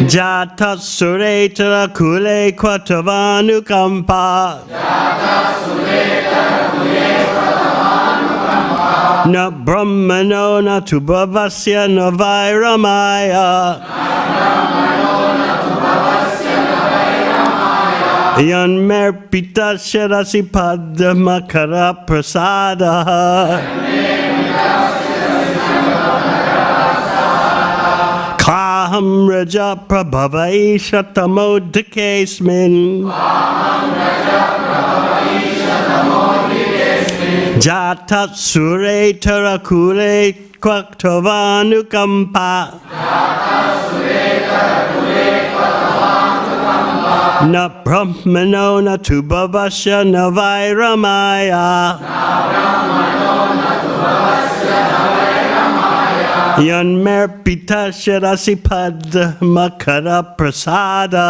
Jata Suretara Kule Kvatavanukamba Na Brahmano na Tubhavasya na Vairamaya Yan Merpita Shirasi Padmakara Prasada Kaham Raja Prabhavai Shatamodikesmin Jata Sure Tarakule Kwaktavanukampa Na Brahmano na Tubhavasya na Vairamaya Yan Merpita Shirasi Padmakara Prasada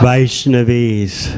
Vaishnavis.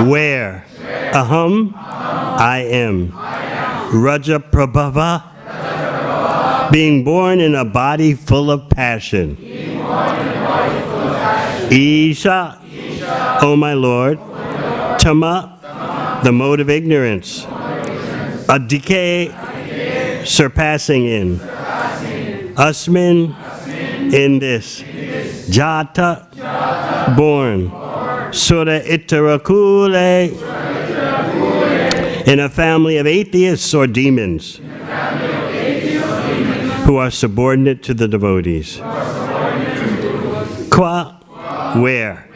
Where? Aham, I am. Raja Prabhava, being born in a body full of passion. Isha, O my Lord, Tama, the mode of ignorance, a decay surpassing in, Asmin, in this, Jata, born, Sura Itarakule, in a family of atheists or demons who are subordinate to the devotees. Qua, where,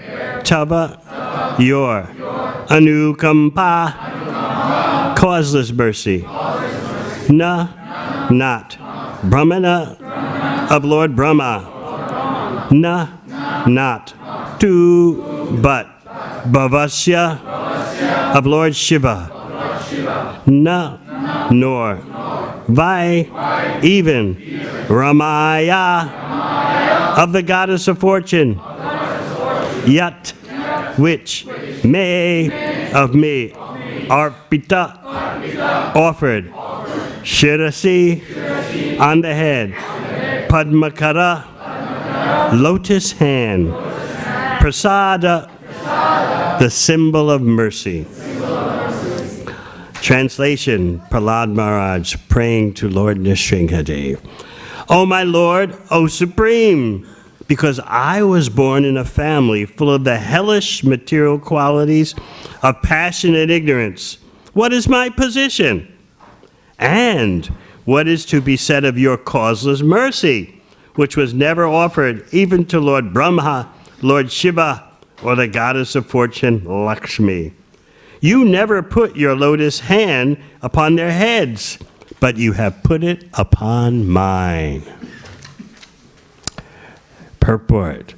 Tava, your, Anukampa, causeless mercy, Na, not, Brahmana, of Lord Brahma, Na, not, Tu, but, Bhavasya, of Lord Shiva, Na, nor, Vai, even, Ramaya, of the goddess of fortune, Yat, which, may, of me, Arpita, offered, Shirasi, on the head, Padmakara, lotus hand, Prasada, the symbol of mercy. Translation, Prahlad Maharaj praying to Lord Nrsimhadev. O my Lord, O Supreme, because I was born in a family full of the hellish material qualities of passion and ignorance, what is my position? And what is to be said of your causeless mercy, which was never offered even to Lord Brahma, Lord Shiva, or the goddess of fortune, Lakshmi? You never put your lotus hand upon their heads, but you have put it upon mine. Purport.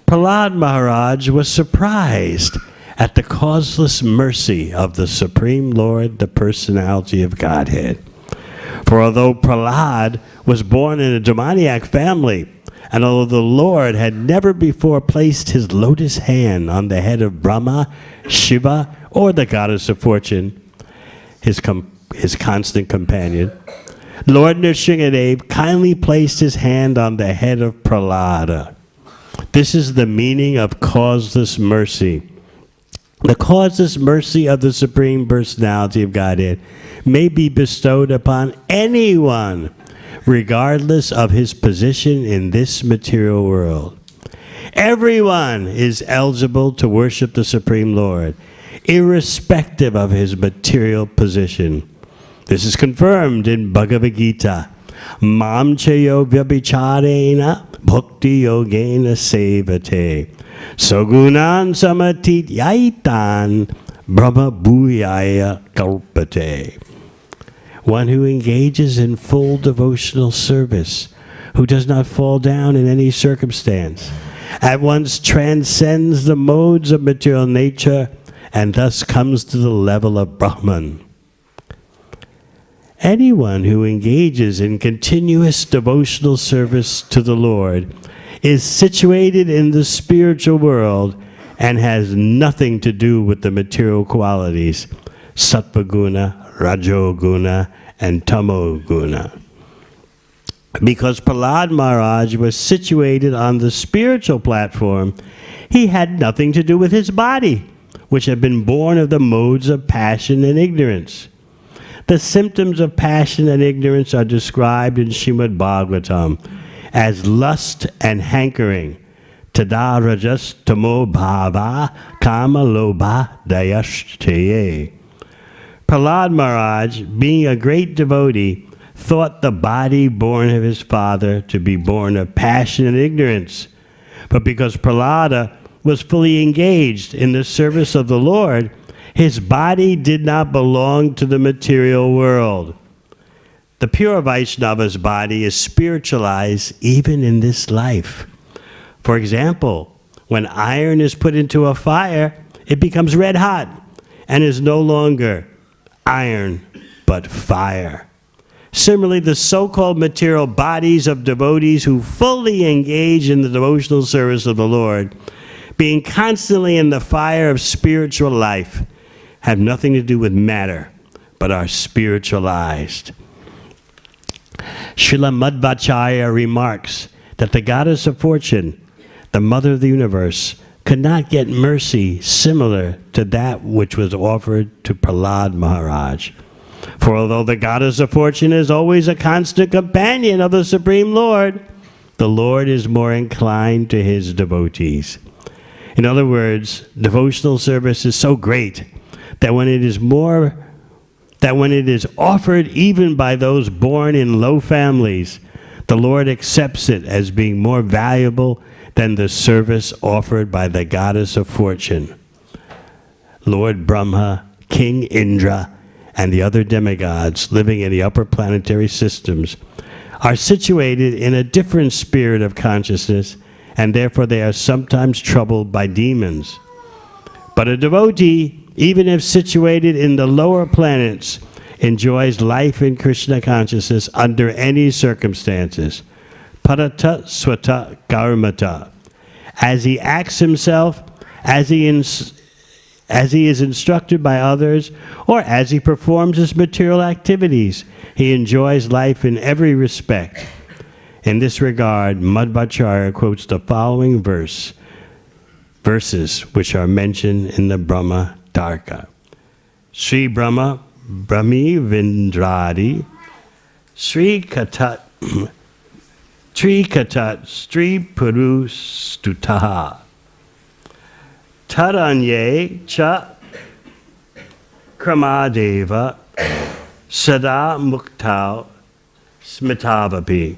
Prahlad Maharaj was surprised at the causeless mercy of the Supreme Lord, the personality of Godhead. For although Prahlad was born in a demoniac family, and although the Lord had never before placed his lotus hand on the head of Brahma, Shiva, or the goddess of fortune, his constant companion, Lord Nrsimhadev kindly placed his hand on the head of Prahlada. This is the meaning of causeless mercy. The causeless mercy of the Supreme Personality of Godhead may be bestowed upon anyone, regardless of his position in this material world. Everyone is eligible to worship the Supreme Lord, irrespective of his material position. This is confirmed in Bhagavad Gita. Mam chayo vyabhicharena bhakti yogena sevate sogunan samatit yaitan brahma bhuyaya kalpate. One who engages in full devotional service, who does not fall down in any circumstance, at once transcends the modes of material nature and thus comes to the level of Brahman. Anyone who engages in continuous devotional service to the Lord is situated in the spiritual world and has nothing to do with the material qualities, Sattva-guna, Rajoguna, and Tamo-guna. Because Prahlad Maharaj was situated on the spiritual platform, he had nothing to do with his body, which had been born of the modes of passion and ignorance. The symptoms of passion and ignorance are described in Śrīmad Bhāgavatam as lust and hankering, tada rajas tamo bhava kama lobha dayashteye. Prahlad Maharaj, being a great devotee, thought the body born of his father to be born of passion and ignorance. But because Prahlada was fully engaged in the service of the Lord, his body did not belong to the material world. The pure Vaishnava's body is spiritualized even in this life. For example, when iron is put into a fire, it becomes red hot and is no longer iron, but fire. Similarly, the so-called material bodies of devotees who fully engage in the devotional service of the Lord, being constantly in the fire of spiritual life, have nothing to do with matter, but are spiritualized. Śrīmad Bhāgavatam remarks that the goddess of fortune, the mother of the universe, could not get mercy similar to that which was offered to Prahlad Maharaj. For although the goddess of fortune is always a constant companion of the Supreme Lord, the Lord is more inclined to his devotees. In other words, devotional service is so great that when it is offered even by those born in low families, the Lord accepts it as being more valuable than the service offered by the goddess of fortune. Lord Brahma, King Indra, and the other demigods living in the upper planetary systems are situated in a different spirit of consciousness, and therefore they are sometimes troubled by demons. But a devotee, even if situated in the lower planets, enjoys life in Krishna consciousness under any circumstances. Parata swata karmata. As he acts himself, as he is instructed by others, or as he performs his material activities, he enjoys life in every respect. In this regard, Madhvacharya quotes the following verses which are mentioned in the Brahma Tarka. Sri Brahma Brahmi Vindradi Sri Katat Sri Puru Stutaha Taranye Cha Kramadeva Sada Muktau Smitavapi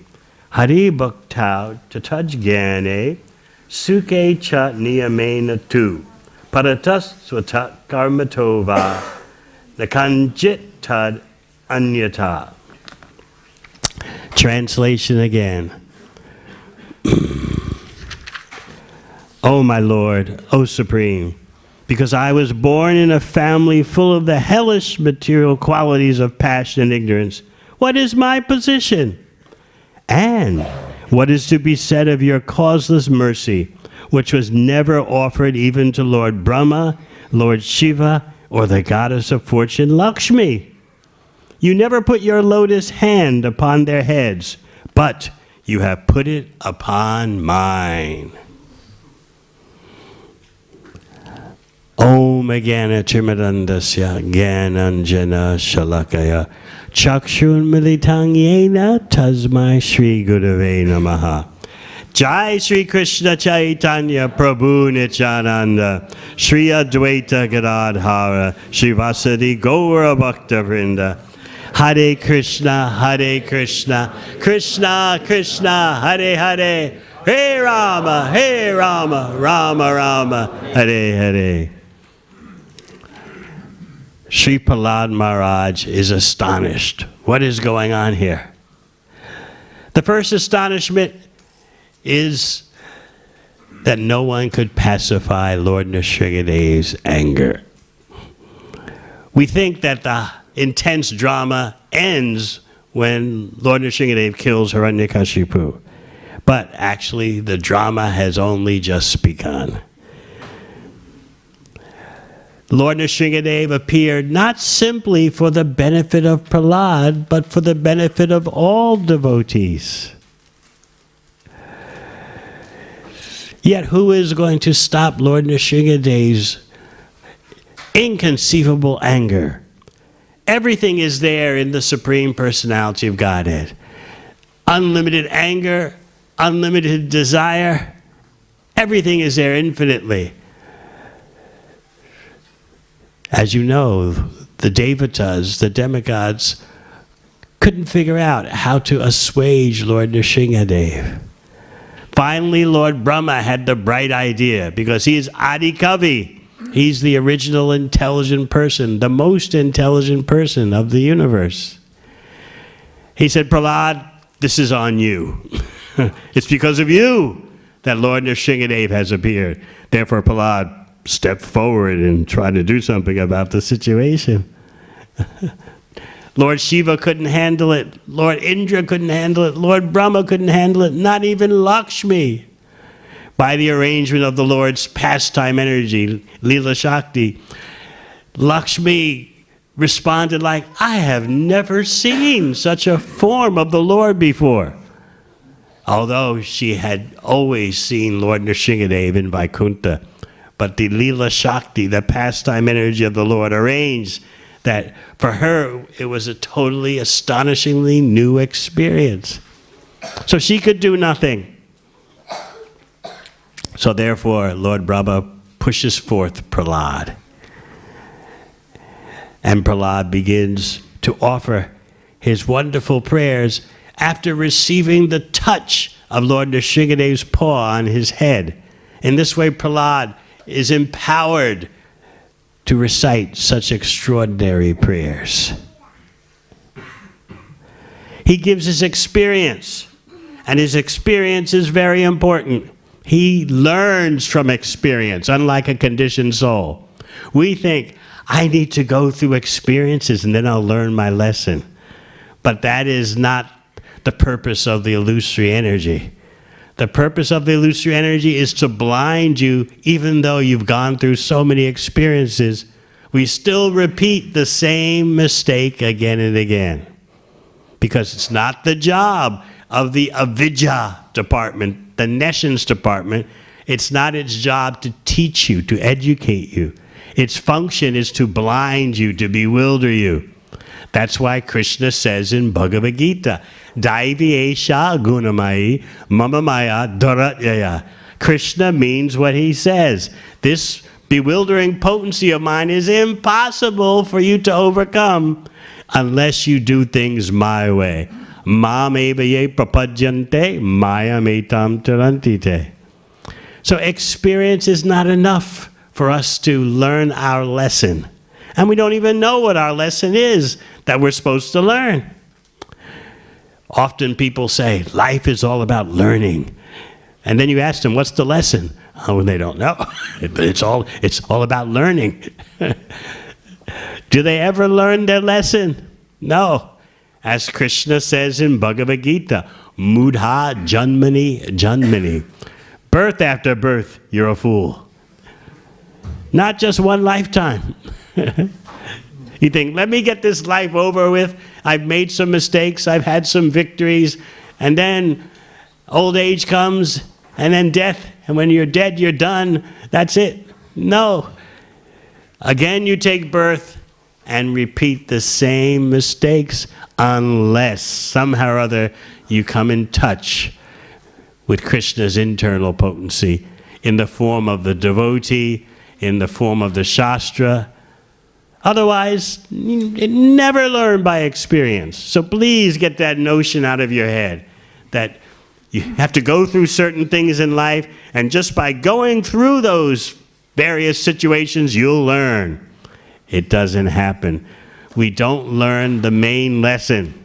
Hari Bhaktau Tataj Gyane Suke Cha Niyamena Tu Paratas Swatat Karmatova Nakanjit Tad Anyata. Translation again. O my Lord, O Supreme, because I was born in a family full of the hellish material qualities of passion and ignorance, what is my position? And what is to be said of your causeless mercy, which was never offered even to Lord Brahma, Lord Shiva, or the goddess of fortune, Lakshmi? You never put your lotus hand upon their heads, but you have put it upon mine. Om Agana Trimadandasya Gyananjana Shalakaya Chakshun Militang Yena Tasmai Shri Gurave Namaha. Jai Shri Krishna Chaitanya Prabhu Nityananda Shri Advaita Gadadhara Shri Vasadi Gaura Bhakta Vrinda. Hare Krishna, Krishna Krishna, Hare Hare, Hare Rama, Rama Rama, Hare Hare. Sri Prahlad Maharaj is astonished. What is going on here? The first astonishment is that no one could pacify Lord Nrsingadev's anger. We think that the intense drama ends when Lord Nrsingadev kills Hiranyakashipu. But actually, the drama has only just begun. Lord Nrsingadev appeared not simply for the benefit of Prahlad, but for the benefit of all devotees. Yet who is going to stop Lord Nrsingadev's inconceivable anger? Everything is there in the Supreme Personality of Godhead. Unlimited anger, unlimited desire, everything is there infinitely. As you know, the devatas, the demigods, couldn't figure out how to assuage Lord Nrsingadev. Finally, Lord Brahma had the bright idea, because he is Adi Kavi. He's the original intelligent person, the most intelligent person of the universe. He said, Prahlad, this is on you. It's because of you that Lord Nrsingadev has appeared. Therefore, Prahlad, step forward and try to do something about the situation. Lord Shiva couldn't handle it. Lord Indra couldn't handle it. Lord Brahma couldn't handle it. Not even Lakshmi. By the arrangement of the Lord's pastime energy, Lila Shakti, Lakshmi responded like, I have never seen such a form of the Lord before. Although she had always seen Lord Nrsimhadev in Vaikuntha. But the Lila Shakti, the pastime energy of the Lord, arranged that for her it was a totally astonishingly new experience. So she could do nothing. So therefore, Lord Brahma pushes forth Prahlad. And Prahlad begins to offer his wonderful prayers after receiving the touch of Lord Nrsimhadev's paw on his head. In this way, Prahlad is empowered to recite such extraordinary prayers. He gives his experience, and his experience is very important. He learns from experience, unlike a conditioned soul. We think, I need to go through experiences and then I'll learn my lesson. But that is not the purpose of the illusory energy. The purpose of the illusory energy is to blind you, even though you've gone through so many experiences. We still repeat the same mistake again and again. Because it's not the job of the avidya department, the nescience department. It's not its job to teach you, to educate you. Its function is to blind you, to bewilder you. That's why Krishna says in Bhagavad Gita, Daivi Esha Gunamai Mama Maya Dharatyaya. Krishna means what he says. This bewildering potency of mine is impossible for you to overcome unless you do things my way. Mam eva ye prapadyante mayam etam tarantite. So experience is not enough for us to learn our lesson. And we don't even know what our lesson is that we're supposed to learn. Often people say, life is all about learning. And then you ask them, what's the lesson? Oh, they don't know. It's all about learning. Do they ever learn their lesson? No. As Krishna says in Bhagavad Gita, Mudha Janmani Janmani. Birth after birth, you're a fool. Not just one lifetime. You think, let me get this life over with. I've made some mistakes. I've had some victories. And then old age comes, and then death. And when you're dead, you're done. That's it. No. Again, you take birth and repeat the same mistakes unless somehow or other you come in touch with Krishna's internal potency in the form of the devotee, in the form of the Shastra. Otherwise, you never learn by experience. So please get that notion out of your head that you have to go through certain things in life, and just by going through those various situations, you'll learn. It doesn't happen. We don't learn the main lesson,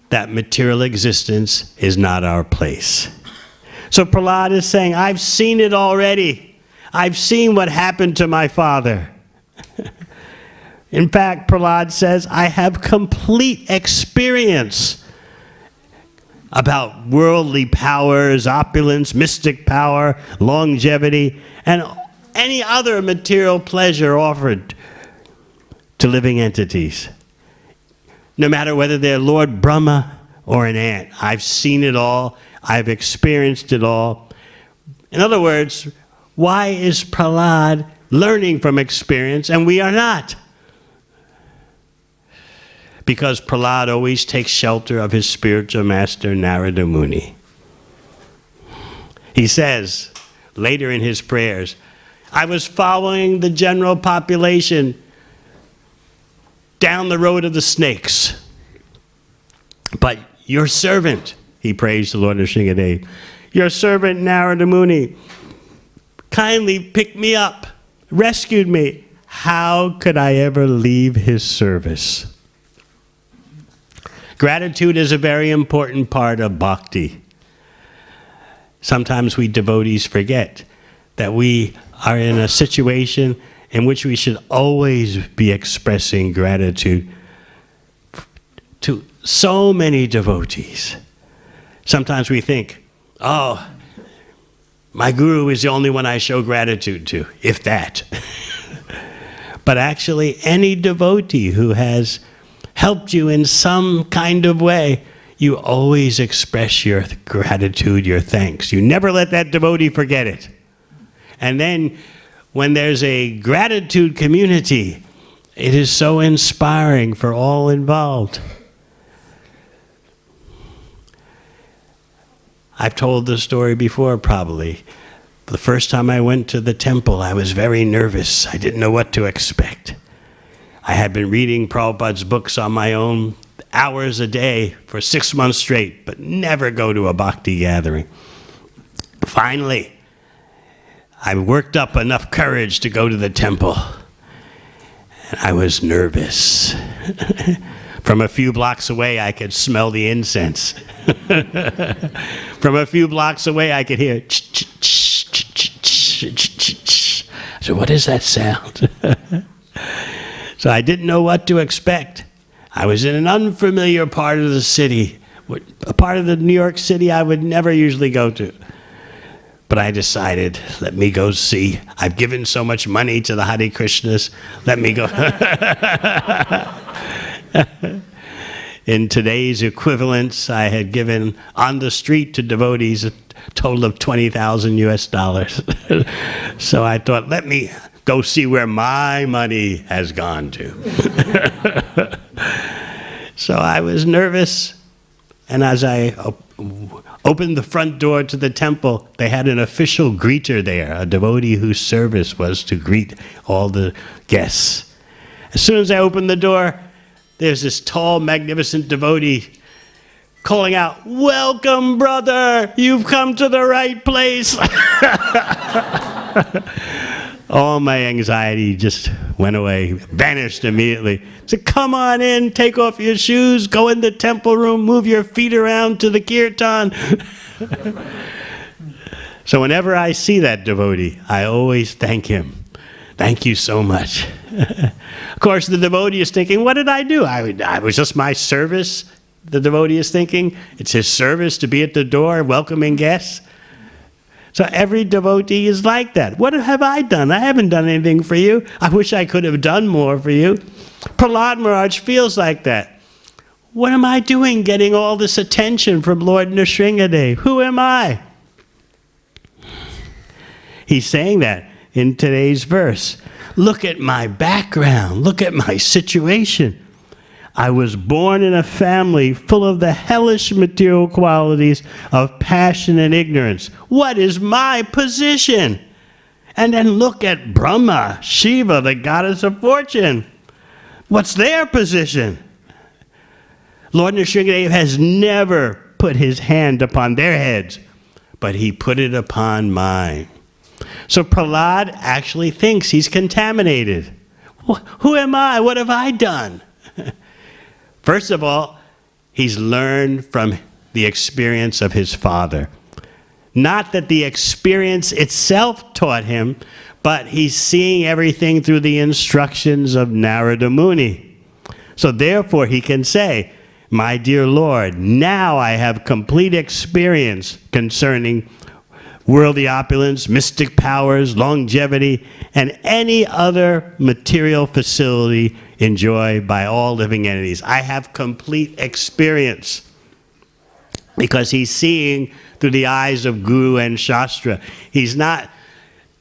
that material existence is not our place. So Prahlad is saying, I've seen it already. I've seen what happened to my father. In fact, Prahlad says, I have complete experience about worldly powers, opulence, mystic power, longevity, and any other material pleasure offered to living entities. No matter whether they're Lord Brahma or an ant, I've seen it all, I've experienced it all. In other words, why is Prahlad learning from experience and we are not? Because Prahlad always takes shelter of his spiritual master, Narada Muni. He says, later in his prayers, I was following the general population down the road of the snakes. But your servant, he prays to Lord Nrsimhadev, your servant Narada Muni kindly picked me up, rescued me. How could I ever leave his service? Gratitude is a very important part of bhakti. Sometimes we devotees forget that we are in a situation in which we should always be expressing gratitude to so many devotees. Sometimes we think, oh, my guru is the only one I show gratitude to, if that. but actually any devotee who has helped you in some kind of way, you always express your gratitude, your thanks. You never let that devotee forget it. And then when there's a gratitude community, it is so inspiring for all involved. I've told the story before, probably. The first time I went to the temple, I was very nervous. I didn't know what to expect. I had been reading Prabhupada's books on my own, hours a day for 6 months straight, but never go to a bhakti gathering. Finally, I worked up enough courage to go to the temple. And I was nervous. From a few blocks away, I could smell the incense. From a few blocks away, I could hear So what is that sound? So I didn't know what to expect. I was in an unfamiliar part of the city, a part of the New York City I would never usually go to. But I decided, let me go see. I've given so much money to the Hare Krishnas. Let me go. In today's equivalents, I had given on the street to devotees a total of $20,000 US. So I thought, let me go see where my money has gone to. So I was nervous, and as I opened the front door to the temple, they had an official greeter there, a devotee whose service was to greet all the guests. As soon as I opened the door, there's this tall, magnificent devotee calling out, "Welcome, brother! You've come to the right place!" All my anxiety just went away, vanished immediately. I said, "Come on in, take off your shoes, go in the temple room, move your feet around to the kirtan." So whenever I see that devotee, I always thank him. Thank you so much. Of course, the devotee is thinking, what did I do? I was just my service, the devotee is thinking. It's his service to be at the door welcoming guests. So every devotee is like that. What have I done? I haven't done anything for you. I wish I could have done more for you. Prahlad Maharaj feels like that. What am I doing getting all this attention from Lord Nrsingadev? Who am I? He's saying that in today's verse. Look at my background. Look at my situation. I was born in a family full of the hellish material qualities of passion and ignorance. What is my position? And then look at Brahma, Shiva, the goddess of fortune. What's their position? Lord Nrsingadev has never put his hand upon their heads, but he put it upon mine. So Prahlad actually thinks he's contaminated. Who am I? What have I done? First of all, he's learned from the experience of his father. Not that the experience itself taught him, but he's seeing everything through the instructions of Narada Muni. So therefore he can say, my dear Lord, now I have complete experience concerning worldly opulence, mystic powers, longevity, and any other material facility enjoyed by all living entities. I have complete experience because he's seeing through the eyes of Guru and Shastra. He's not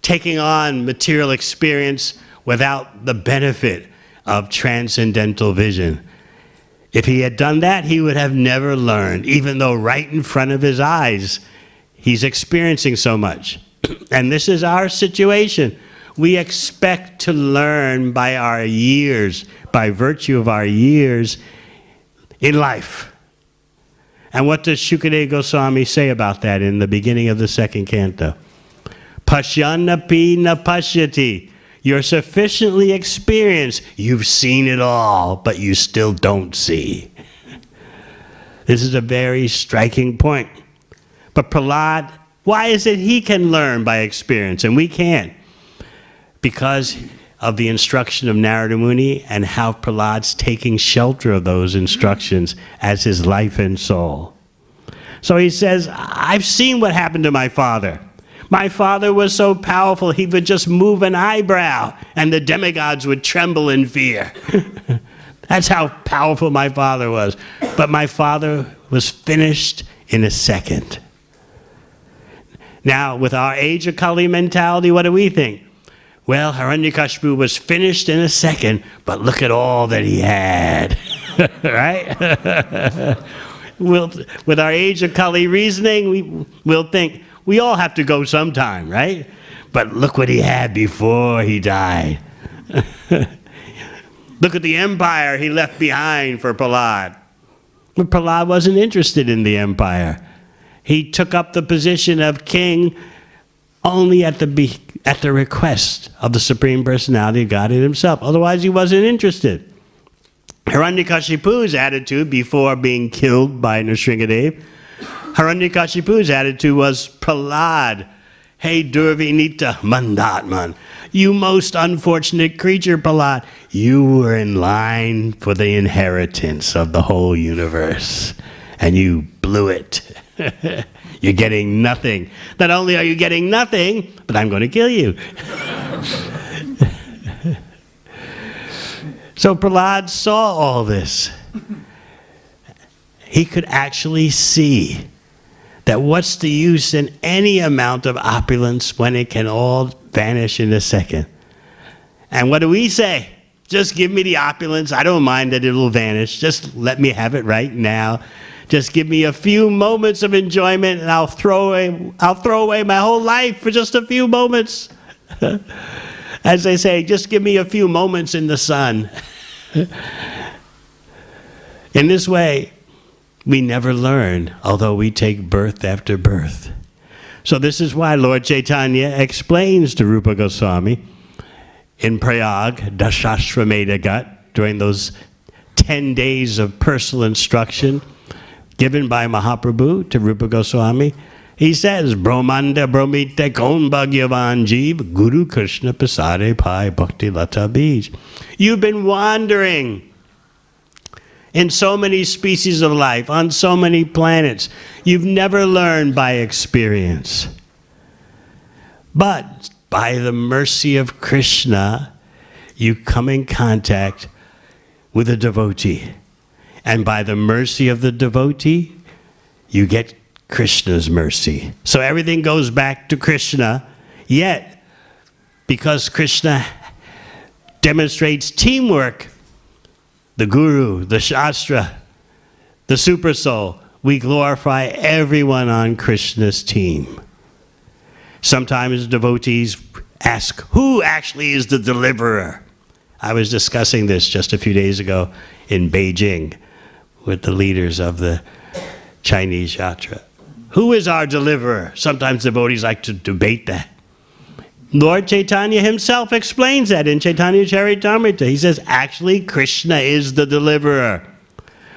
taking on material experience without the benefit of transcendental vision. If he had done that, he would have never learned, even though right in front of his eyes, he's experiencing so much. And this is our situation. We expect to learn by our years, by virtue of our years in life. And what does Śrīmad Goswami say about that in the beginning of the second canto? Pashyanapi na pashyati. You're sufficiently experienced. You've seen it all, but you still don't see. This is a very striking point. But Prahlad, why is it he can learn by experience and we can't? Because of the instruction of Narada Muni and how Prahlad's taking shelter of those instructions as his life and soul. So he says, I've seen what happened to my father. My father was so powerful, he would just move an eyebrow, and the demigods would tremble in fear. That's how powerful my father was. But my father was finished in a second. Now, with our age of Kali mentality, what do we think? Well, Hiranyakashipu was finished in a second, but look at all that he had. Right? With our age of Kali reasoning, we'll think, we all have to go sometime, right? But look what he had before he died. Look at the empire he left behind for Prahlad. But Prahlad wasn't interested in the empire. He took up the position of king only at the request of the Supreme Personality of Godhead himself. Otherwise, he wasn't interested. Hiranyakashipu's attitude before being killed by Nrsingadev, Hiranyakashipu's attitude was, Prahlad, hey Durvinita Mandatman, you most unfortunate creature, Prahlad, you were in line for the inheritance of the whole universe, and you blew it. You're getting nothing. Not only are you getting nothing, but I'm going to kill you. So Prahlad saw all this. He could actually see that what's the use in any amount of opulence when it can all vanish in a second? And what do we say? Just give me the opulence. I don't mind that it'll vanish. Just let me have it right now. Just give me a few moments of enjoyment, and I'll throw away my whole life for just a few moments. As they say, just give me a few moments in the sun. In this way, we never learn, although we take birth after birth. So this is why Lord Chaitanya explains to Rupa Goswami in Prayag, Dashashrameda Ghat, during those 10 days of personal instruction given by Mahaprabhu to Rupa Goswami. He says, Brahmanda Brahmite Kon Bhagyavan Jeev Guru Krishna Pasade Pai Bhakti Lata Bij. You've been wandering in so many species of life, on so many planets. You've never learned by experience. But by the mercy of Krishna, you come in contact with a devotee. And by the mercy of the devotee, you get Krishna's mercy. So everything goes back to Krishna, yet because Krishna demonstrates teamwork, the Guru, the Shastra, the Super Soul, we glorify everyone on Krishna's team. Sometimes devotees ask, who actually is the deliverer? I was discussing this just a few days ago in Beijing with the leaders of the Chinese Yatra. Who is our deliverer? Sometimes devotees like to debate that. Lord Chaitanya himself explains that in Chaitanya Charitamrita. He says, actually, Krishna is the deliverer.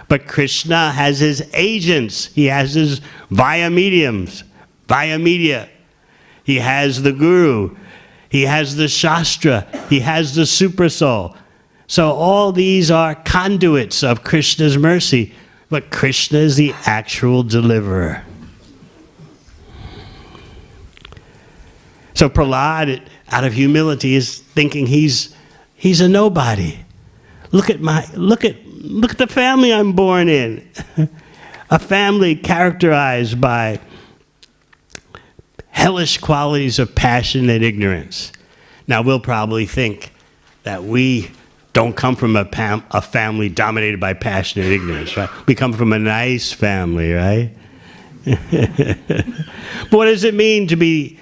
But Krishna has his agents. He has his via mediums, via media. He has the Guru. He has the Shastra. He has the Super Soul. So all these are conduits of Krishna's mercy. But Krishna is the actual deliverer. So Prahlad, out of humility, is thinking he's a nobody. Look at the family I'm born in. A family characterized by hellish qualities of passion and ignorance. Now we'll probably think that we don't come from a family dominated by passion and ignorance, right? We come from a nice family, right? But what does it mean to be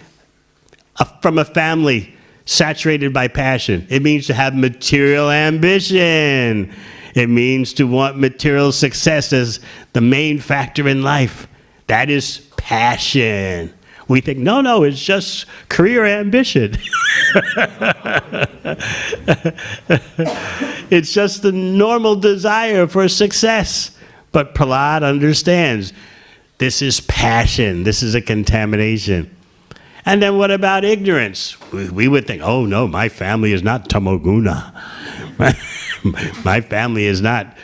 from a family saturated by passion? It means to have material ambition. It means to want material success as the main factor in life. That is passion. We think, no, it's just career ambition. It's just the normal desire for success. But Prahlad understands this is passion. This is a contamination. And then what about ignorance? We would think, oh no, my family is not tamoguna. My family is not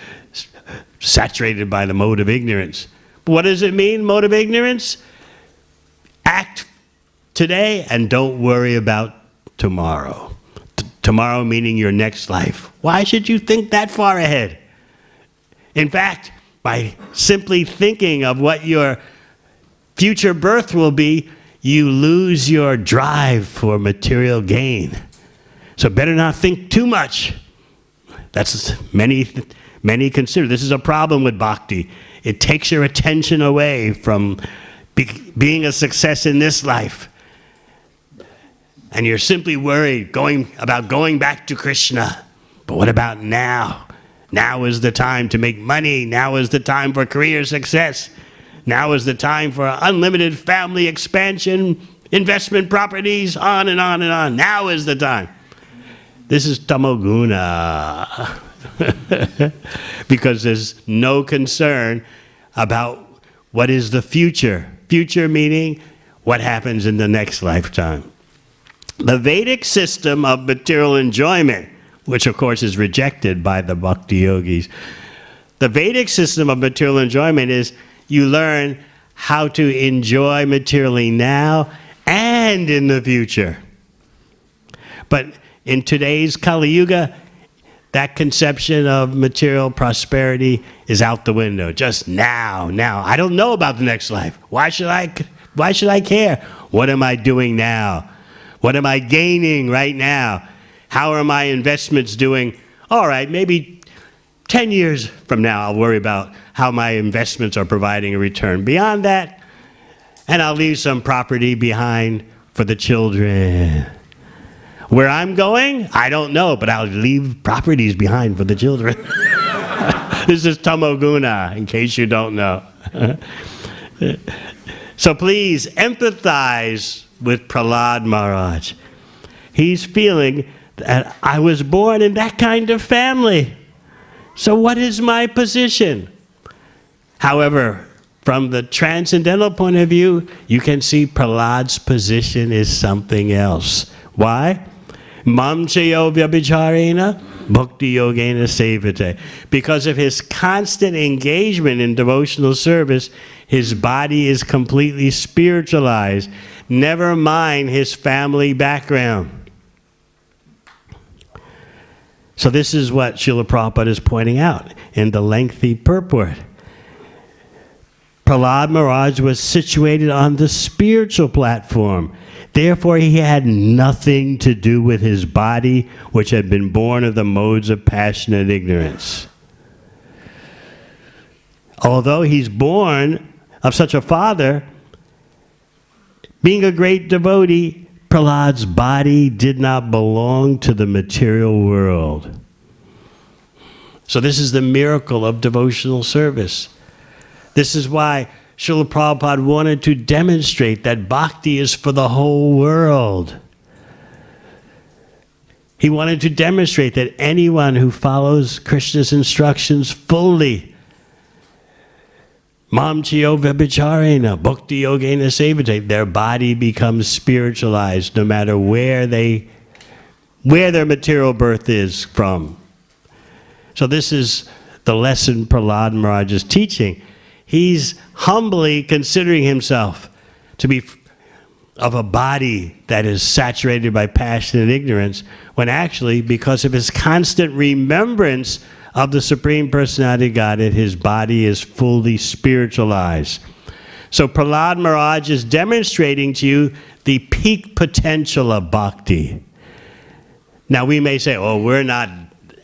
saturated by the mode of ignorance. But what does it mean, mode of ignorance? Act today and don't worry about tomorrow. Tomorrow meaning your next life. Why should you think that far ahead? In fact, by simply thinking of what your future birth will be, you lose your drive for material gain. So better not think too much. That's many consider. This is a problem with bhakti. It takes your attention away from being a success in this life. And you're simply worried about going back to Krishna. But what about now? Now is the time to make money. Now is the time for career success. Now is the time for unlimited family expansion, investment properties, on and on and on. Now is the time. This is tamoguna. Because there's no concern about what is the future. Future meaning what happens in the next lifetime. The Vedic system of material enjoyment, which of course is rejected by the bhakti yogis. The Vedic system of material enjoyment is you learn how to enjoy materially now and in the future. But in today's Kali Yuga, that conception of material prosperity is out the window. Just now. I don't know about the next life. Why should I care? What am I doing now? What am I gaining right now? How are my investments doing? All right, maybe 10 years from now, I'll worry about how my investments are providing a return. Beyond that, and I'll leave some property behind for the children. Where I'm going, I don't know, but I'll leave properties behind for the children. This is tamoguna, in case you don't know. So please empathize with Prahlad Maharaj. He's feeling that I was born in that kind of family. So what is my position? However, from the transcendental point of view, you can see Prahlad's position is something else. Why? Mam chayo vyabhicharena bhakti yogena sevate. Because of his constant engagement in devotional service, his body is completely spiritualized. Never mind his family background. So this is what Srila Prabhupada is pointing out in the lengthy purport. Prahlad Maharaj was situated on the spiritual platform. Therefore, he had nothing to do with his body, which had been born of the modes of passion and ignorance. Although he's born of such a father, being a great devotee, Prahlad's body did not belong to the material world. So this is the miracle of devotional service. This is why Srila Prabhupada wanted to demonstrate that bhakti is for the whole world. He wanted to demonstrate that anyone who follows Krishna's instructions fully, Mam chiyo vyabhicharena bhakti yogena sevate, their body becomes spiritualized no matter where their material birth is from. So this is the lesson Prahlad Maharaj is teaching. He's humbly considering himself to be of a body that is saturated by passion and ignorance, when actually, because of his constant remembrance of the Supreme Personality of Godhead, his body is fully spiritualized. So Prahlad Maharaj is demonstrating to you the peak potential of bhakti. Now we may say, oh, we're not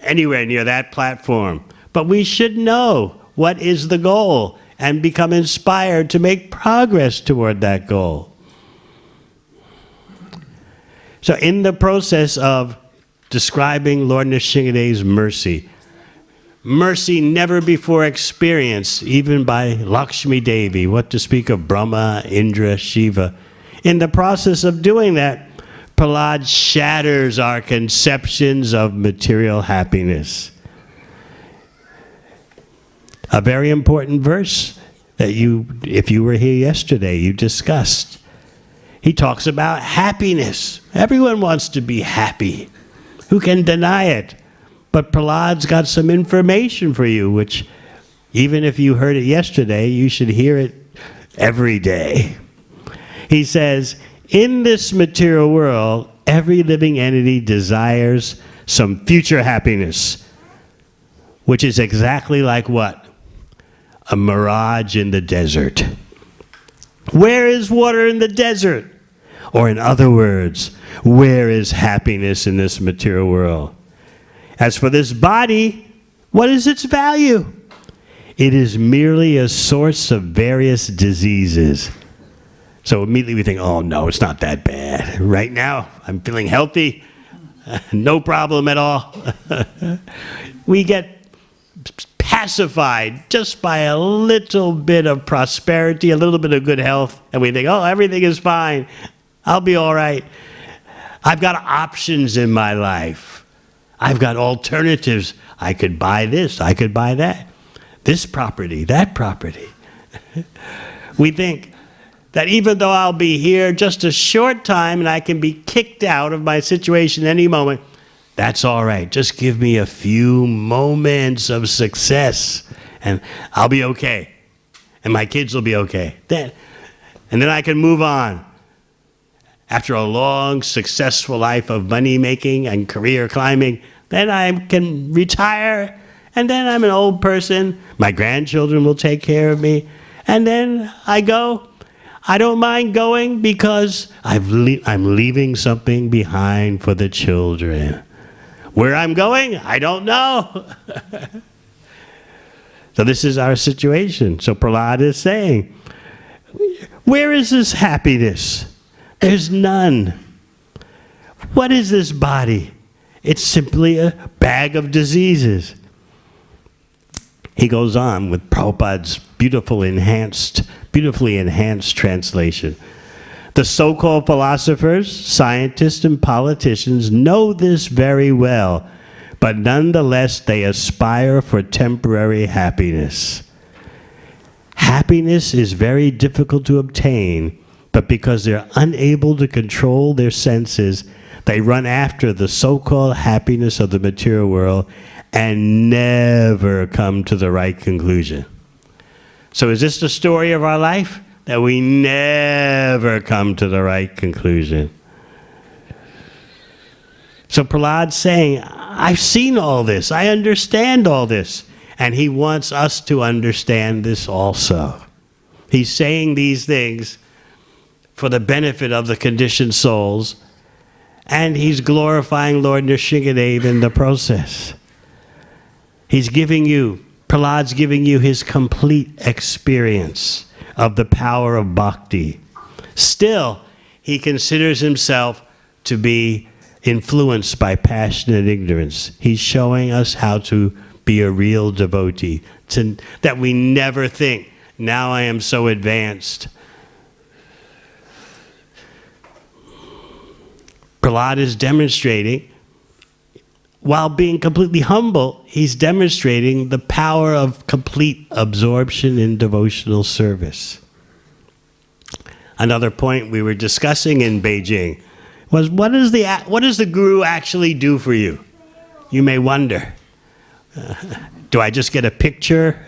anywhere near that platform. But we should know what is the goal and become inspired to make progress toward that goal. So in the process of describing Lord Nrsingadeva's mercy, mercy never before experienced, even by Lakshmi Devi, what to speak of Brahma, Indra, Shiva. In the process of doing that, Prahlad shatters our conceptions of material happiness. A very important verse that if you were here yesterday, you discussed. He talks about happiness. Everyone wants to be happy. Who can deny it? But Prahlad's got some information for you, which even if you heard it yesterday, you should hear it every day. He says, In this material world, every living entity desires some future happiness, which is exactly like what? A mirage in the desert. Where is water in the desert? Or in other words, where is happiness in this material world? As for this body, what is its value? It is merely a source of various diseases. So immediately we think, oh no, it's not that bad. Right now, I'm feeling healthy, no problem at all. We get pacified just by a little bit of prosperity, a little bit of good health, and we think, oh, everything is fine. I'll be all right. I've got options in my life. I've got alternatives. I could buy this, I could buy that. This property, that property. We think that even though I'll be here just a short time and I can be kicked out of my situation any moment, that's all right. Just give me a few moments of success and I'll be okay. And my kids will be okay. And then I can move on. After a long, successful life of money making and career climbing, then I can retire, and then I'm an old person. My grandchildren will take care of me. And then I go. I don't mind going because I'm leaving something behind for the children. Where I'm going, I don't know. So this is our situation. So Prahlad is saying, where is this happiness? There's none. What is this body? It's simply a bag of diseases. He goes on with Prabhupada's beautifully enhanced translation. The so-called philosophers, scientists, and politicians know this very well, but nonetheless they aspire for temporary happiness. Happiness is very difficult to obtain, but because they're unable to control their senses, they run after the so-called happiness of the material world and never come to the right conclusion. So is this the story of our life? That we never come to the right conclusion. So Prahlad's saying, I've seen all this, I understand all this, and he wants us to understand this also. He's saying these things for the benefit of the conditioned souls, and he's glorifying Lord Nrsimhadev in the process. Prahlad's giving you his complete experience of the power of bhakti. Still, he considers himself to be influenced by passionate ignorance. He's showing us how to be a real devotee, that we never think, now I am so advanced. Prahlad is demonstrating, while being completely humble, he's demonstrating the power of complete absorption in devotional service. Another point we were discussing in Beijing was, what does the Guru actually do for you? You may wonder. Do I just get a picture?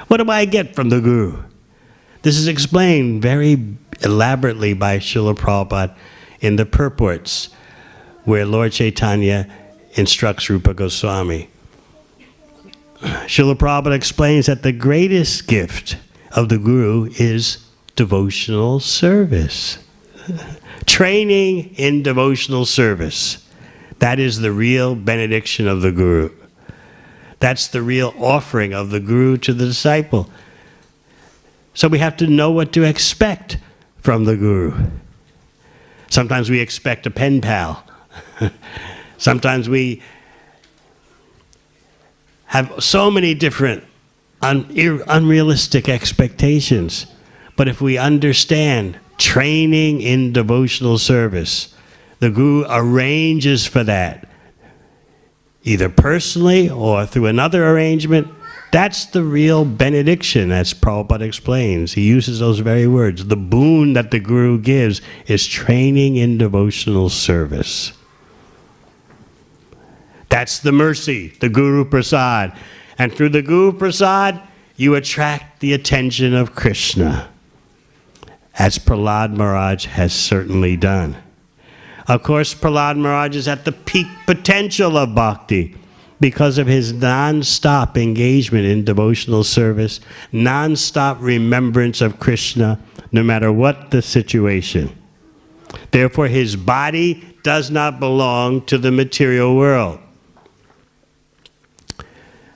What do I get from the Guru? This is explained very elaborately by Srila Prabhupada in the purports, where Lord Chaitanya instructs Rupa Goswami. Srila Prabhupada explains that the greatest gift of the Guru is devotional service. Training in devotional service. That is the real benediction of the Guru. That's the real offering of the Guru to the disciple. So we have to know what to expect from the Guru. Sometimes we expect a pen pal. Sometimes we have so many different unrealistic expectations. But if we understand training in devotional service, the Guru arranges for that, either personally or through another arrangement. That's the real benediction, as Prabhupada explains. He uses those very words. The boon that the Guru gives is training in devotional service. That's the mercy, the Guru Prasad. And through the Guru Prasad, you attract the attention of Krishna. as Prahlad Maharaj has certainly done. Of course, Prahlad Maharaj is at the peak potential of bhakti because of his non-stop engagement in devotional service, non-stop remembrance of Krishna, no matter what the situation. Therefore, his body does not belong to the material world.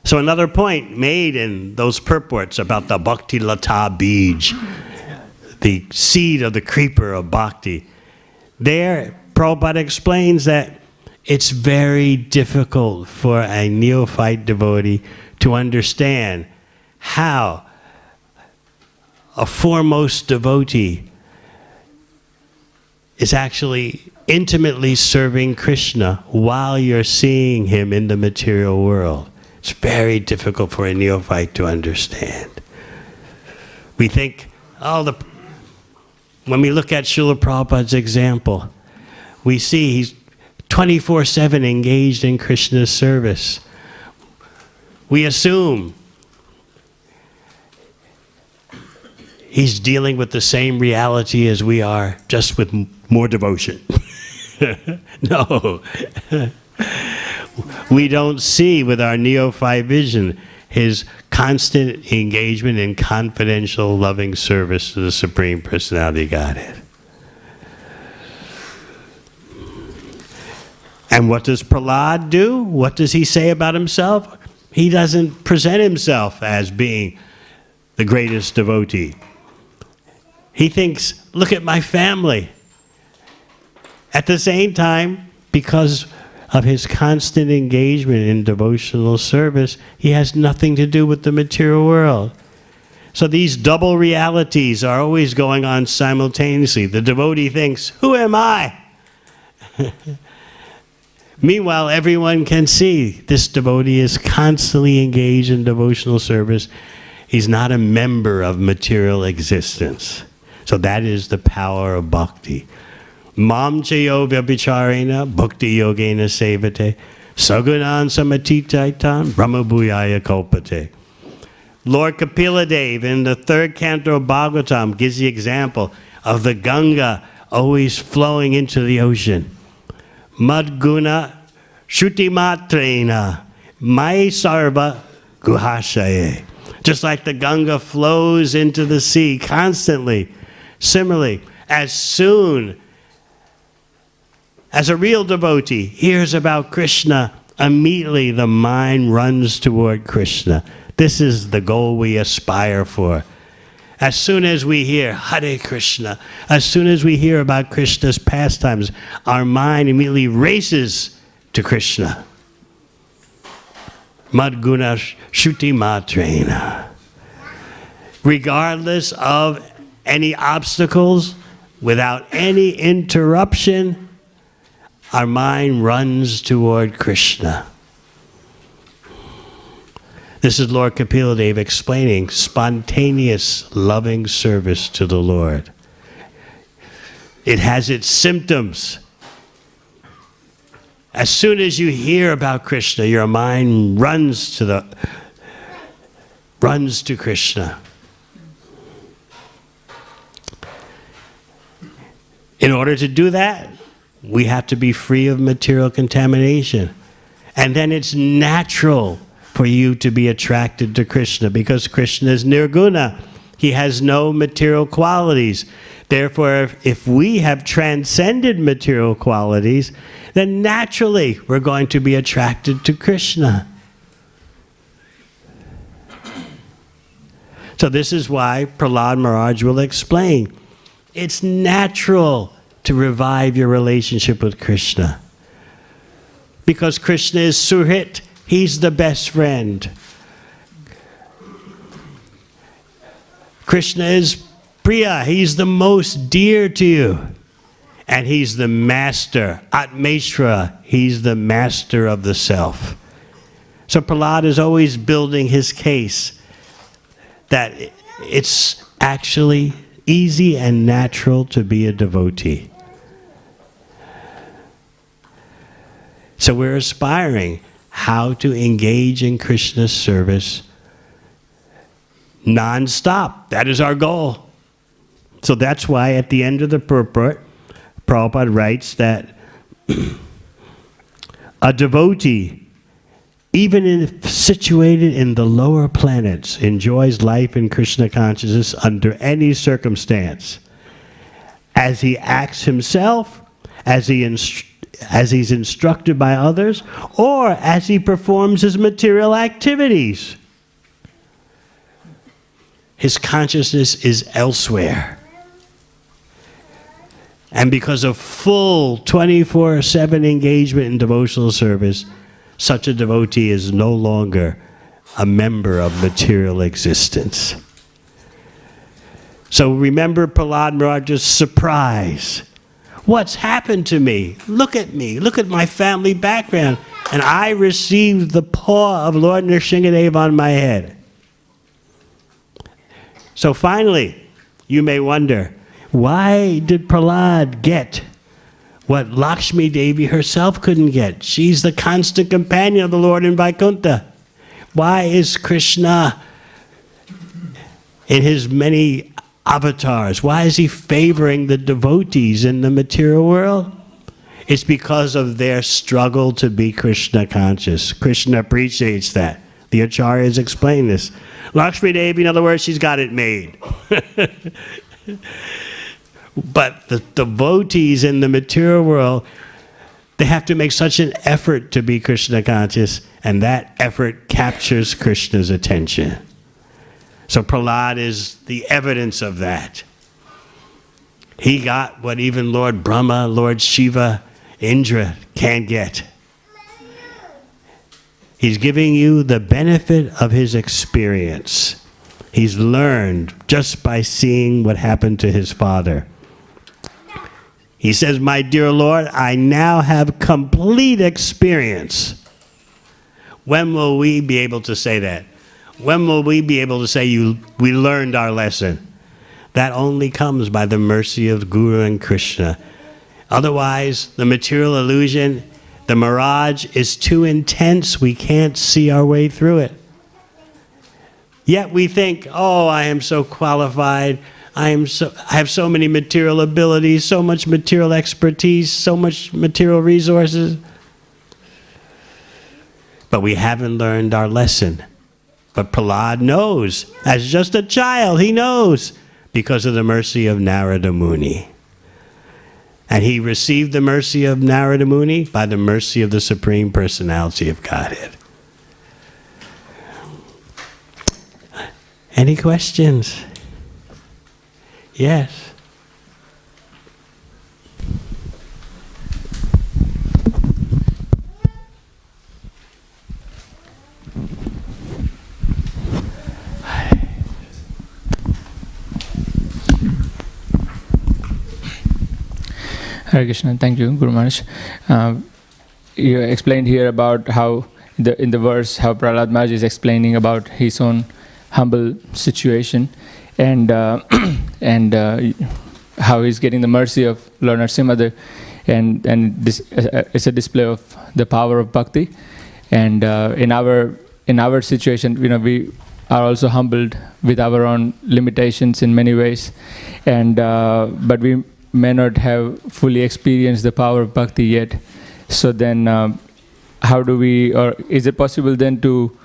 So another point made in those purports about the Bhakti Lata Bij, the seed of the creeper of bhakti, there Prabhupada explains that it's very difficult for a neophyte devotee to understand how a foremost devotee is actually intimately serving Krishna while you're seeing him in the material world. It's very difficult for a neophyte to understand. We think, when we look at Srila Prabhupada's example, we see he's 24/7 engaged in Krishna's service. We assume he's dealing with the same reality as we are, just with more devotion. No. We don't see with our neophyte vision his constant engagement in confidential, loving service to the Supreme Personality of Godhead. And what does Prahlad do? What does he say about himself? He doesn't present himself as being the greatest devotee. He thinks, look at my family. At the same time, because of his constant engagement in devotional service, he has nothing to do with the material world. So these double realities are always going on simultaneously. The devotee thinks, who am I? Meanwhile, everyone can see this devotee is constantly engaged in devotional service. He's not a member of material existence. So that is the power of bhakti. Mam chayo vyabhicharena bhakti yogena sevate sagunan samatitaitan brahma bhuyaya kalpate. Lord Kapila Dev in the third canto of Bhagavatam gives the example of the Ganga always flowing into the ocean. Madguna Shutimatrena Mai Sarva Guhashaye. Just like the Ganga flows into the sea constantly. Similarly, as soon as a real devotee hears about Krishna, immediately the mind runs toward Krishna. This is the goal we aspire for. As soon as we hear Hare Krishna, as soon as we hear about Krishna's pastimes, our mind immediately races to Krishna. Madguna Shuti Matrena. Regardless of any obstacles, without any interruption, our mind runs toward Krishna. This is Lord Kapila Dev explaining spontaneous loving service to the Lord. It has its symptoms. As soon as you hear about Krishna, your mind runs to Krishna. In order to do that, we have to be free of material contamination. And then it's natural for you to be attracted to Krishna because Krishna is nirguna. He has no material qualities. Therefore, if we have transcended material qualities, then naturally we're going to be attracted to Krishna. So this is why Prahlad Maharaj will explain. It's natural to revive your relationship with Krishna. Because Krishna is Suhrit, he's the best friend. Krishna is Priya, he's the most dear to you. And he's the master, Atmeshwara, he's the master of the self. So Prahlad is always building his case that it's actually easy and natural to be a devotee. So we're aspiring how to engage in Krishna's service non-stop. That is our goal. So that's why at the end of the purport, Prabhupada writes that a devotee, even if situated in the lower planets, enjoys life in Krishna consciousness under any circumstance, as he acts himself, as he's instructed by others, or as he performs his material activities. His consciousness is elsewhere. And because of full 24/7 engagement in devotional service, such a devotee is no longer a member of material existence. So remember Prahlad Maharaj's surprise. What's happened to me? Look at me. Look at my family background. And I received the paw of Lord Nrsimhadev on my head. So finally, you may wonder, why did Prahlad get what Lakshmi Devi herself couldn't get? She's the constant companion of the Lord in Vaikuntha. Why is Krishna, in his many avatars, why is he favoring the devotees in the material world? It's because of their struggle to be Krishna conscious. Krishna appreciates that. The Acharyas explain this. Lakshmi Devi, in other words, she's got it made. But the devotees in the material world, they have to make such an effort to be Krishna conscious, and that effort captures Krishna's attention. So Prahlad is the evidence of that. He got what even Lord Brahma, Lord Shiva, Indra can't get. He's giving you the benefit of his experience. He's learned just by seeing what happened to his father. He says, my dear Lord, I now have complete experience. When will we be able to say that? When will we be able to say we learned our lesson? That only comes by the mercy of Guru and Krishna. Otherwise, the material illusion, the mirage is too intense. We can't see our way through it. Yet we think, oh, I am so qualified. I have so many material abilities, so much material expertise, so much material resources. But we haven't learned our lesson. But Prahlad knows. As just a child, he knows because of the mercy of Narada Muni. And he received the mercy of Narada Muni by the mercy of the Supreme Personality of Godhead. Any questions? Yes. Hare Krishna, thank you, Guru Maharaj. You explained here about how, in the verse, how Prahlad Maharaj is explaining about his own humble situation, and how he's getting the mercy of Lord Nrsimhadev, and this it's a display of the power of bhakti. And in our situation, we are also humbled with our own limitations in many ways, and but we may not have fully experienced the power of bhakti yet. So then, how do we, or is it possible then to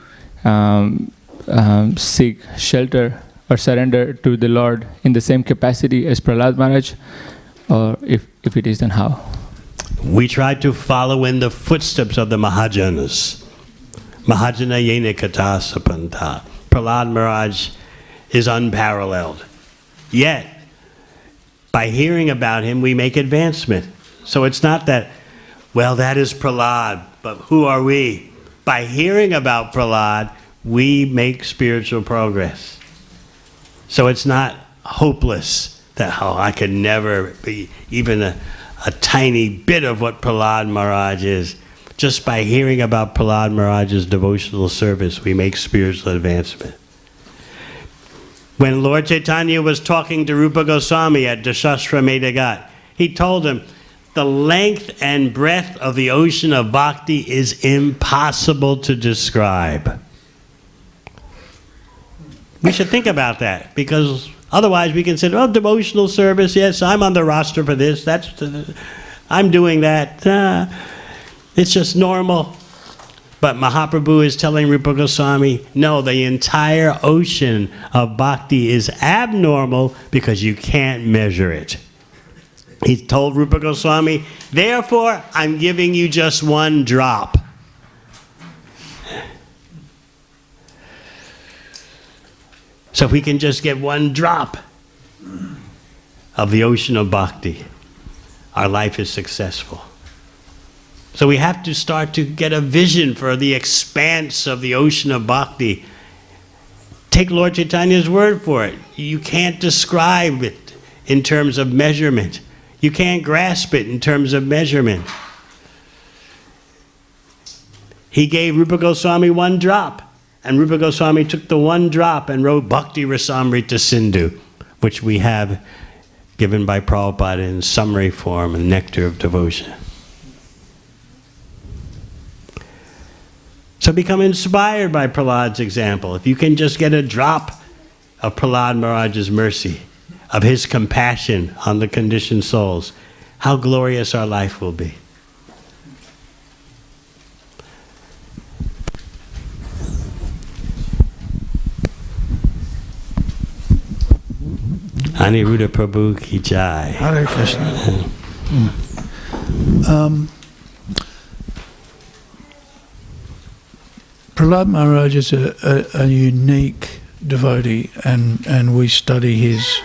seek shelter or surrender to the Lord in the same capacity as Prahlad Maharaj? Or if it is, then how? We try to follow in the footsteps of the Mahajanas. Mahajana yena kata sapanta. Prahlad Maharaj is unparalleled. Yet, by hearing about him, we make advancement. So it's not that, well, that is Prahlad, but who are we? By hearing about Prahlad, we make spiritual progress. So it's not hopeless that, oh, I could never be even a tiny bit of what Prahlad Maharaj is. Just by hearing about Prahlad Maharaj's devotional service, we make spiritual advancement. When Lord Chaitanya was talking to Rupa Goswami at Dashashramedha Ghat, he told him, the length and breadth of the ocean of bhakti is impossible to describe. We should think about that, because Otherwise, we can say, oh, devotional service, yes, I'm on the roster for this, I'm doing that. It's just normal. But Mahaprabhu is telling Rupa Goswami, no, the entire ocean of bhakti is abnormal because you can't measure it. He told Rupa Goswami, therefore, I'm giving you just one drop. So if we can just get one drop of the ocean of bhakti, our life is successful. So we have to start to get a vision for the expanse of the ocean of bhakti. Take Lord Chaitanya's word for it. You can't describe it in terms of measurement. You can't grasp it in terms of measurement. He gave Rupa Goswami one drop, and Rupa Goswami took the one drop and wrote Bhakti Rasamrita Sindhu, which we have given by Prabhupada in summary form, a nectar of devotion. So become inspired by Prahlad's example. If you can just get a drop of Prahlad Maharaj's mercy, of his compassion on the conditioned souls, how glorious our life will be. Aniruddha Prabhu ki jai. Hare Krishna. Prahlad Maharaj is a unique devotee, and we study his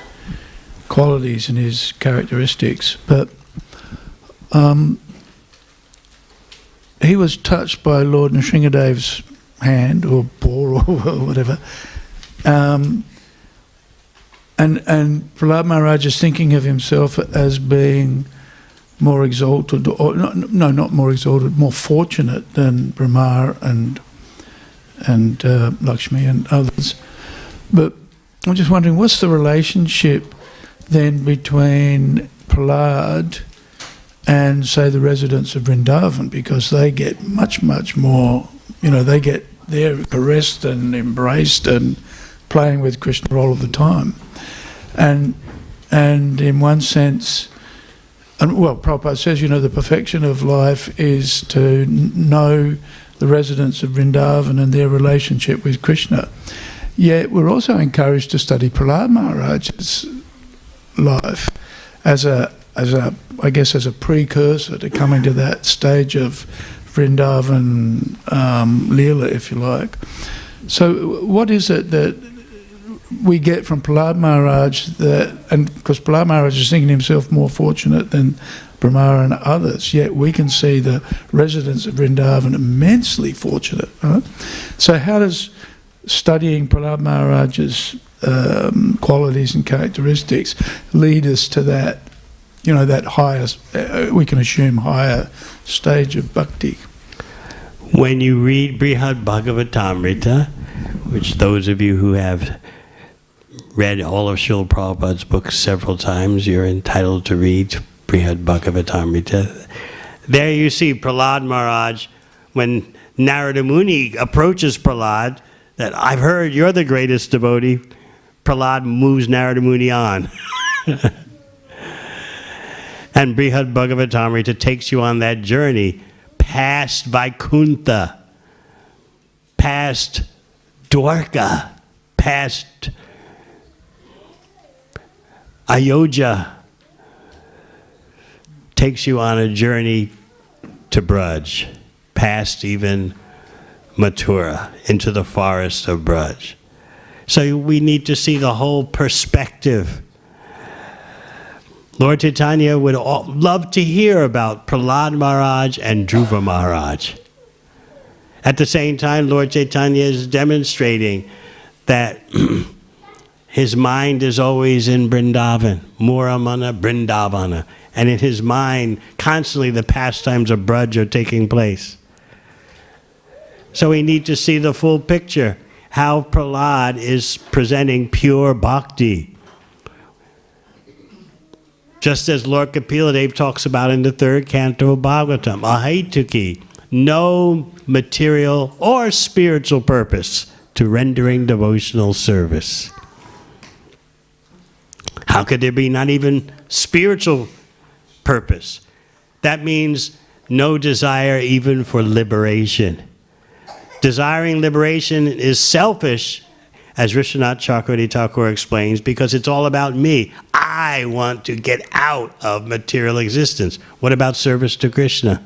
qualities and his characteristics. But he was touched by Lord Nrsingadev's hand, or paw, or whatever. And Prahlad Maharaj is thinking of himself as being more exalted, or not more exalted, more fortunate than Brahma and Lakshmi and others. But I'm just wondering, what's the relationship then between Prahlad and, say, the residents of Vrindavan? Because they get much, much more, they're caressed and embraced and playing with Krishna all of the time. And in one sense, Prabhupada says, the perfection of life is to know the residents of Vrindavan and their relationship with Krishna. Yet we're also encouraged to study Prahlad Maharaj's life as a precursor to coming to that stage of Vrindavan Leela, if you like. So what is it that we get from Prahlad Maharaj and because Prahlad Maharaj is thinking himself more fortunate than Brahma and others, yet we can see the residents of Vrindavan immensely fortunate. Right? So how does studying Prahlad Maharaj's qualities and characteristics lead us to that, that highest, we can assume, higher stage of bhakti? When you read Śrīmad Bhāgavatam, which those of you who have read all of Srila Prabhupada's books several times, you're entitled to read Śrīmad Bhāgavatam. There you see Prahlad Maharaj, when Narada Muni approaches Prahlad, that I've heard you're the greatest devotee, Prahlad moves Narada Muni on. And Śrīmad Bhāgavatam takes you on that journey past Vaikuntha, past Dwarka, past Ayodhya, takes you on a journey to Braj, past even Mathura, into the forest of Braj. So we need to see the whole perspective. Lord Chaitanya would love to hear about Prahlad Maharaj and Dhruva Maharaj. At the same time, Lord Chaitanya is demonstrating that his mind is always in Vrindavan, Muramana, Vrindavana. And in his mind, constantly the pastimes of Braj are taking place. So we need to see the full picture, how Prahlad is presenting pure bhakti. Just as Lord Kapiladev talks about in the third canto of Bhagavatam, ahaituki, no material or spiritual purpose to rendering devotional service. How could there be not even spiritual purpose? That means no desire even for liberation. Desiring liberation is selfish, as Vishwanath Chakravarti Thakur explains, because it's all about me. I want to get out of material existence. What about service to Krishna?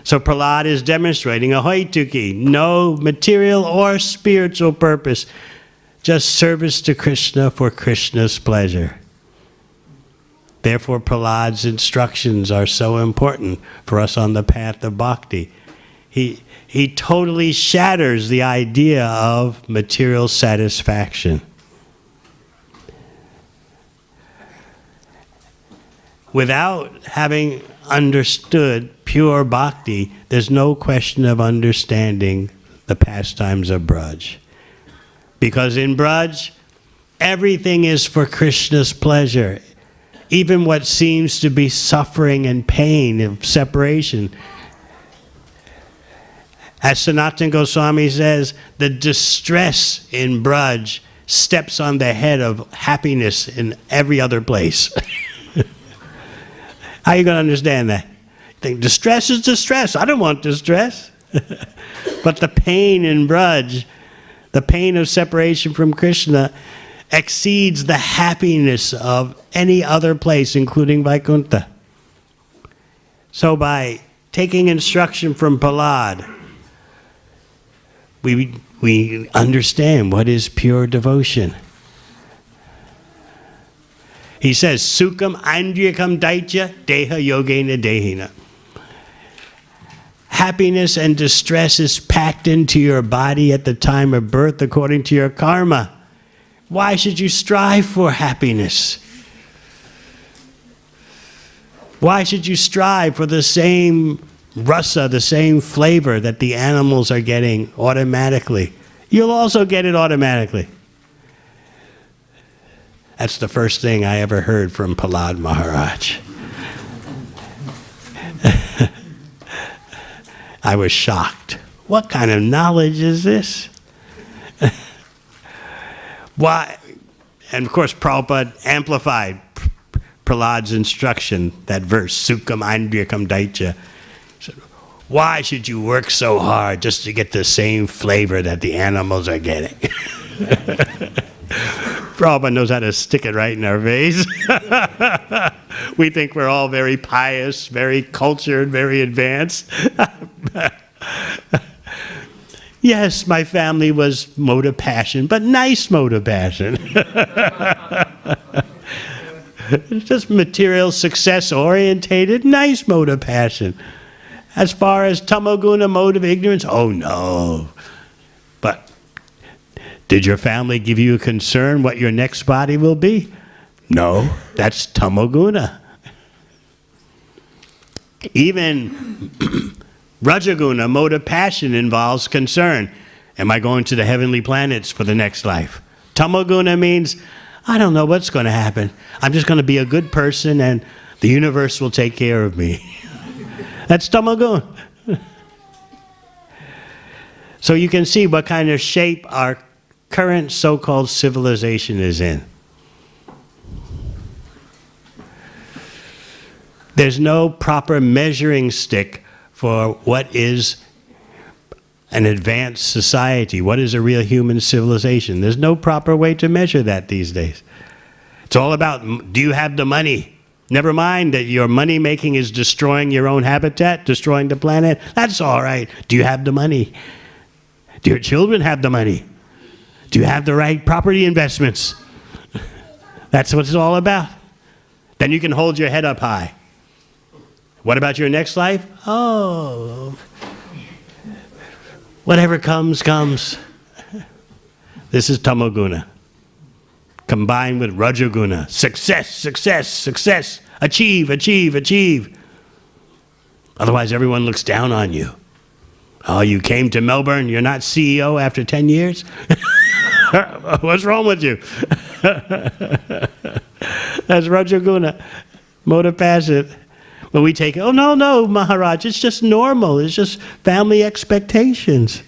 So Prahlad is demonstrating a hoituki, no material or spiritual purpose, just service to Krishna for Krishna's pleasure. Therefore, Prahlad's instructions are so important for us on the path of bhakti. He totally shatters the idea of material satisfaction. Without having understood pure bhakti, there's no question of understanding the pastimes of Braj. Because in Braj, everything is for Krishna's pleasure. Even what seems to be suffering and pain of separation. As Sanatana Goswami says, the distress in Braj steps on the head of happiness in every other place. How are you going to understand that? You think distress is distress. I don't want distress. But the pain in Braj, the pain of separation from Krishna, exceeds the happiness of any other place, including Vaikuntha. So by taking instruction from Prahlad, we understand what is pure devotion. He says, Sukham andriyakam daitya deha yogena dehina. Happiness and distress is packed into your body at the time of birth according to your karma. Why should you strive for happiness? Why should you strive for the same rasa, the same flavor that the animals are getting automatically? You'll also get it automatically. That's the first thing I ever heard from Prahlad Maharaj. I was shocked. What kind of knowledge is this? Why? And of course, Prabhupada amplified Prahlad's instruction, that verse, Sukham andriyakam daitya. Why should you work so hard just to get the same flavor that the animals are getting? Prabhupada knows how to stick it right in our face. We think we're all very pious, very cultured, very advanced. Yes, my family was mode of passion, but nice mode of passion. It's just material success orientated, nice mode of passion. As far as tamoguna, mode of ignorance, oh no. But did your family give you a concern what your next body will be? No, that's tamoguna. Even Rajaguna, mode of passion, involves concern. Am I going to the heavenly planets for the next life? Tamoguna means, I don't know what's going to happen. I'm just going to be a good person and the universe will take care of me. That's tamoguna. So you can see what kind of shape our current so-called civilization is in. There's no proper measuring stick for what is an advanced society, what is a real human civilization. There's no proper way to measure that these days. It's all about, do you have the money? Never mind that your money making is destroying your own habitat, destroying the planet. That's all right. Do you have the money? Do your children have the money? Do you have the right property investments? That's what it's all about. Then you can hold your head up high. What about your next life? Oh, whatever comes, comes. This is tamoguna, combined with rajaguna. Success, success, success. Achieve, achieve, achieve. Otherwise, everyone looks down on you. Oh, you came to Melbourne, you're not CEO after 10 years? What's wrong with you? That's rajaguna, mode of passion. But we take, oh, no, Maharaj, it's just normal. It's just family expectations.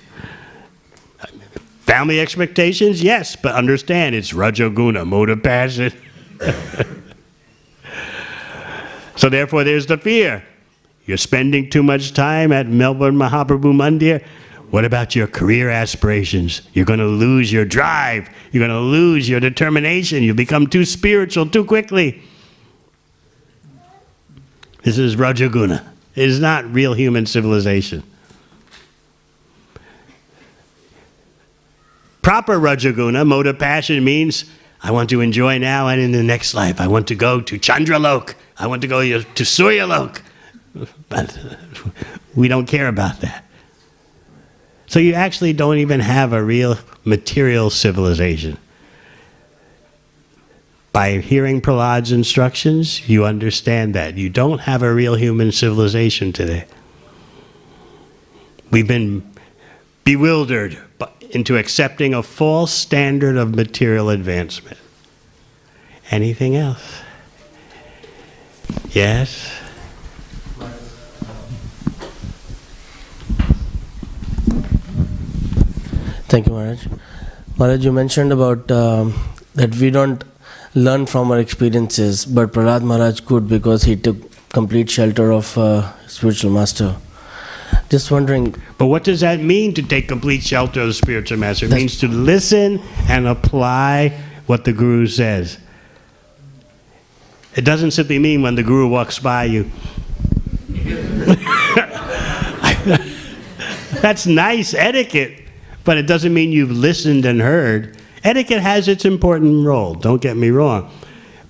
Family expectations, yes, but understand it's Rajoguna, mode of passion. So therefore there's the fear. You're spending too much time at Melbourne Mahaprabhu Mandir. What about your career aspirations? You're going to lose your drive. You're going to lose your determination. You'll become too spiritual too quickly. This is Rajoguna. It is not real human civilization. Proper Rajoguna, mode of passion, means I want to enjoy now and in the next life. I want to go to Chandralok. I want to go to Suryalok. But we don't care about that. So you actually don't even have a real material civilization. By hearing Prahlad's instructions, you understand that. You don't have a real human civilization today. We've been bewildered into accepting a false standard of material advancement. Anything else? Yes? Thank you, Maharaj. Maharaj, you mentioned about that we don't learn from our experiences, but Prahlad Maharaj could because he took complete shelter of spiritual master. Just wondering. But what does that mean to take complete shelter of the spiritual master? It means to listen and apply what the Guru says. It doesn't simply mean when the Guru walks by you. That's nice etiquette, but it doesn't mean you've listened and heard. Etiquette has its important role, don't get me wrong.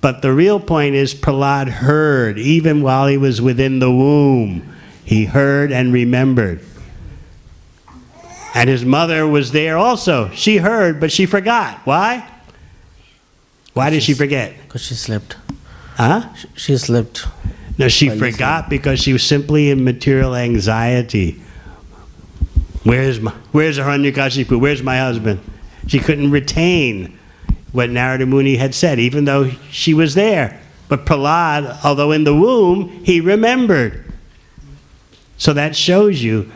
But the real point is Prahlad heard even while he was within the womb. He heard and remembered. And his mother was there also. She heard, but she forgot. Why? Why did she forget? Because she slept. Huh? She slept. No, she forgot because she was simply in material anxiety. Where's Hiranyakashipu? Where's my husband? She couldn't retain what Narada Muni had said, even though she was there. But Prahlad, although in the womb, he remembered. So that shows you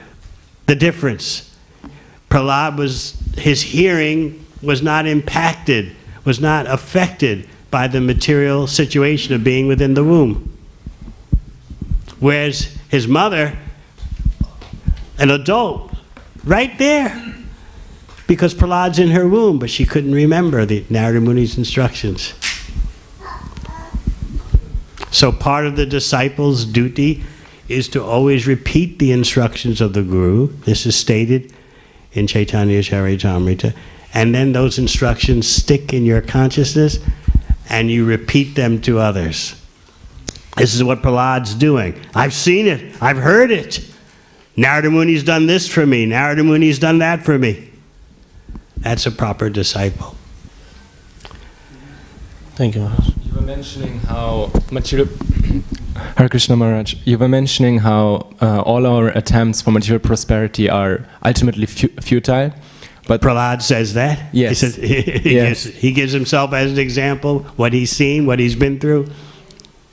the difference. Prahlad his hearing was not impacted, was not affected by the material situation of being within the womb. Whereas his mother, an adult, right there, because Prahlad's in her womb, but she couldn't remember the Narada Muni's instructions. So part of the disciple's duty is to always repeat the instructions of the Guru. This is stated in Chaitanya Charitamrita. And then those instructions stick in your consciousness and you repeat them to others. This is what Prahlad's doing. I've seen it. I've heard it. Narada Muni's done this for me. Narada Muni's done that for me. That's a proper disciple. Thank you, Maharaj. You were mentioning how material... Hare Krishna Maharaj, you were mentioning how all our attempts for material prosperity are ultimately futile. But Prahlad says that? Yes. He says, Yes. he gives himself as an example, what he's seen, what he's been through.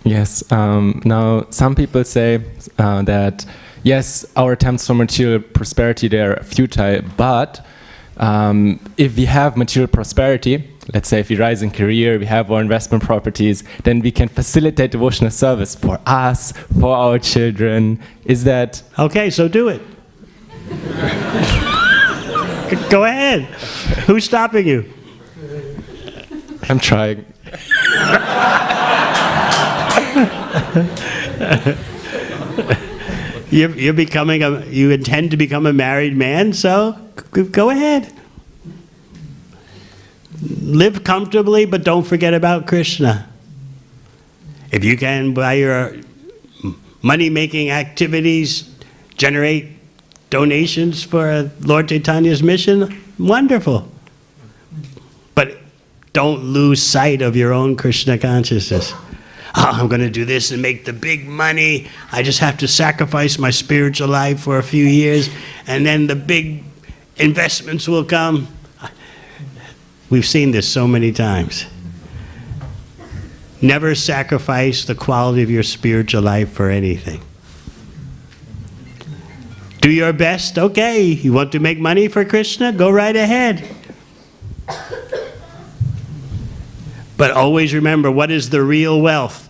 Yes. Now, some people say that, yes, our attempts for material prosperity, they are futile, but if we have material prosperity, let's say if we rise in career, we have our investment properties, then we can facilitate devotional service for us, for our children. Is that... Okay, so do it. Go ahead. Who's stopping you? I'm trying. You intend to become a married man, so go ahead. Live comfortably, but don't forget about Krishna. If you can, by your money-making activities, generate donations for Lord Chaitanya's mission, wonderful. But don't lose sight of your own Krishna consciousness. Oh, I'm going to do this and make the big money. I just have to sacrifice my spiritual life for a few years, and then the big investments will come. We've seen this so many times. Never sacrifice the quality of your spiritual life for anything. Do your best, okay. You want to make money for Krishna? Go right ahead. But always remember, what is the real wealth?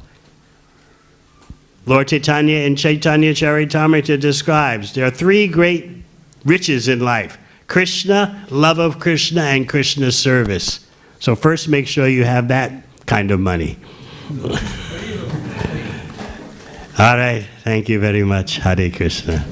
Lord Chaitanya in Chaitanya Charitamrita describes there are three great riches in life: Krishna, love of Krishna, and Krishna's service. So first make sure you have that kind of money. All right, thank you very much. Hare Krishna.